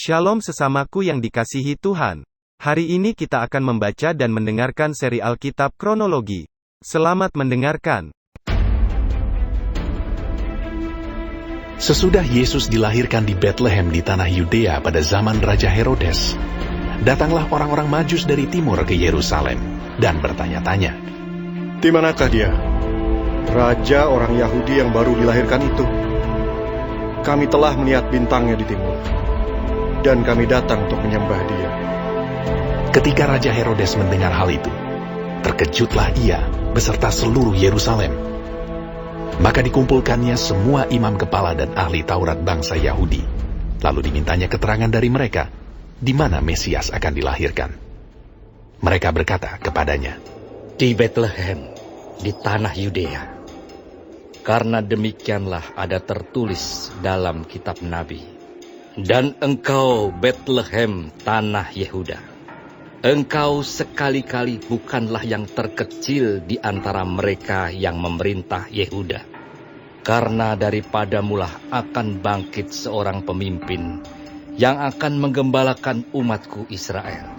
Shalom sesamaku yang dikasihi Tuhan. Hari ini kita akan membaca dan mendengarkan seri Alkitab Kronologi. Selamat mendengarkan. Sesudah Yesus dilahirkan di Bethlehem di tanah Yudea pada zaman Raja Herodes, datanglah orang-orang Majus dari timur ke Yerusalem dan bertanya-tanya, "Di manakah dia, Raja orang Yahudi yang baru dilahirkan itu? Kami telah melihat bintangnya di timur, dan kami datang untuk menyembah dia." Ketika Raja Herodes mendengar hal itu, terkejutlah ia beserta seluruh Yerusalem. Maka dikumpulkannya semua imam kepala dan ahli Taurat bangsa Yahudi. Lalu dimintanya keterangan dari mereka, di mana Mesias akan dilahirkan. Mereka berkata kepadanya, "Di Bethlehem, di tanah Yudea. Karena demikianlah ada tertulis dalam kitab Nabi. Dan engkau, Bethlehem, tanah Yehuda, engkau sekali-kali bukanlah yang terkecil di antara mereka yang memerintah Yehuda. Karena daripadamulah akan bangkit seorang pemimpin yang akan menggembalakan umatku Israel."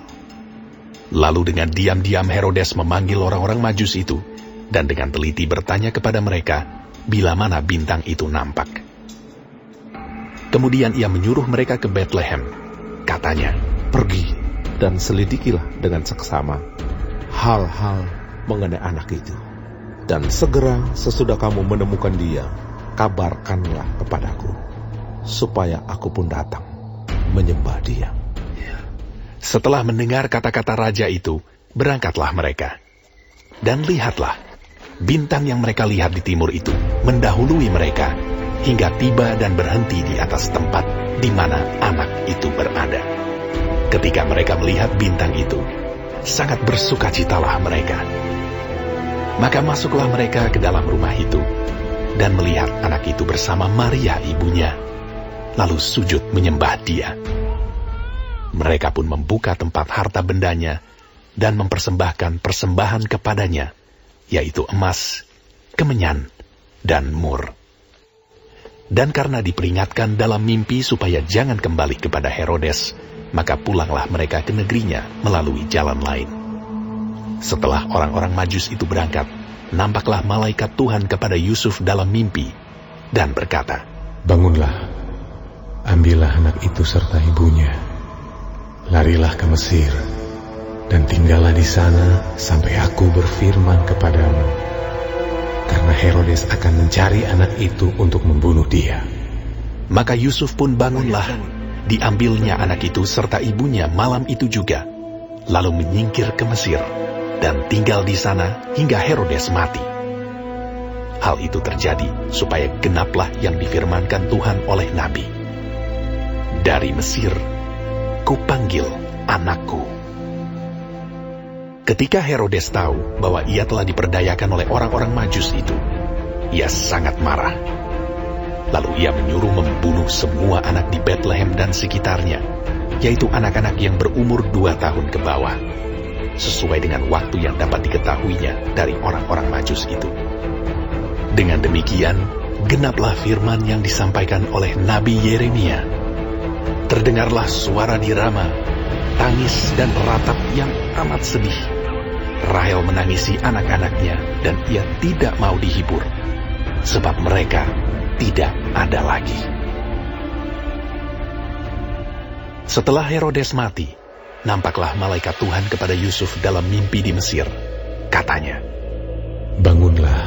Lalu dengan diam-diam Herodes memanggil orang-orang Majus itu, dan dengan teliti bertanya kepada mereka, bila mana bintang itu nampak. Kemudian ia menyuruh mereka ke Bethlehem. Katanya, "Pergi dan selidikilah dengan seksama hal-hal mengenai anak itu. Dan segera sesudah kamu menemukan dia, kabarkanlah kepadaku, supaya aku pun datang menyembah dia." Setelah mendengar kata-kata raja itu, berangkatlah mereka. Dan lihatlah, bintang yang mereka lihat di timur itu mendahului mereka, hingga tiba dan berhenti di atas tempat di mana anak itu berada. Ketika mereka melihat bintang itu, sangat bersukacitalah mereka. Maka masuklah mereka ke dalam rumah itu, dan melihat anak itu bersama Maria ibunya, lalu sujud menyembah dia. Mereka pun membuka tempat harta bendanya, dan mempersembahkan persembahan kepadanya, yaitu emas, kemenyan, dan mur. Dan karena diperingatkan dalam mimpi supaya jangan kembali kepada Herodes, maka pulanglah mereka ke negerinya melalui jalan lain. Setelah orang-orang Majus itu berangkat, nampaklah malaikat Tuhan kepada Yusuf dalam mimpi, dan berkata, "Bangunlah, ambillah anak itu serta ibunya, larilah ke Mesir, dan tinggallah di sana sampai aku berfirman kepadamu. Karena Herodes akan mencari anak itu untuk membunuh dia." Maka Yusuf pun bangunlah, diambilnya anak itu serta ibunya malam itu juga, lalu menyingkir ke Mesir, dan tinggal di sana hingga Herodes mati. Hal itu terjadi supaya genaplah yang difirmankan Tuhan oleh Nabi, "Dari Mesir, kupanggil anakku." Ketika Herodes tahu bahwa ia telah diperdayakan oleh orang-orang Majus itu, ia sangat marah. Lalu ia menyuruh membunuh semua anak di Bethlehem dan sekitarnya, yaitu anak-anak yang berumur 2 tahun ke bawah, sesuai dengan waktu yang dapat diketahuinya dari orang-orang Majus itu. Dengan demikian, genaplah firman yang disampaikan oleh Nabi Yeremia. Terdengarlah suara di Rama, tangis dan ratap yang amat sedih. Rahel menangisi anak-anaknya, dan ia tidak mau dihibur, sebab mereka tidak ada lagi. Setelah Herodes mati, nampaklah malaikat Tuhan kepada Yusuf dalam mimpi di Mesir. Katanya, "Bangunlah,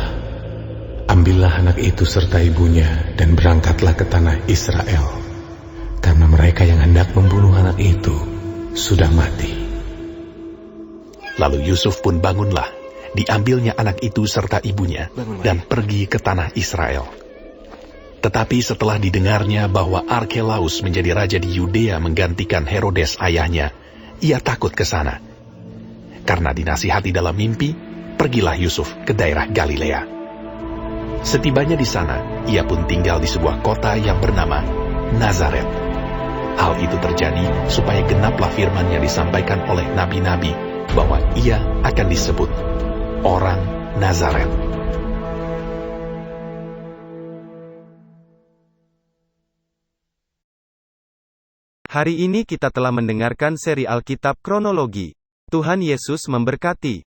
ambillah anak itu serta ibunya, dan berangkatlah ke tanah Israel, karena mereka yang hendak membunuh anak itu sudah mati." Lalu Yusuf pun bangunlah, diambilnya anak itu serta ibunya, dan pergi ke tanah Israel. Tetapi setelah didengarnya bahwa Arkelaus menjadi raja di Yudea menggantikan Herodes ayahnya, ia takut ke sana. Karena dinasihati dalam mimpi, pergilah Yusuf ke daerah Galilea. Setibanya di sana, ia pun tinggal di sebuah kota yang bernama Nazaret. Hal itu terjadi supaya genaplah firman yang disampaikan oleh nabi-nabi, bahwa ia akan disebut orang Nazaret. Hari ini kita telah mendengarkan seri Alkitab Kronologi. Tuhan Yesus memberkati.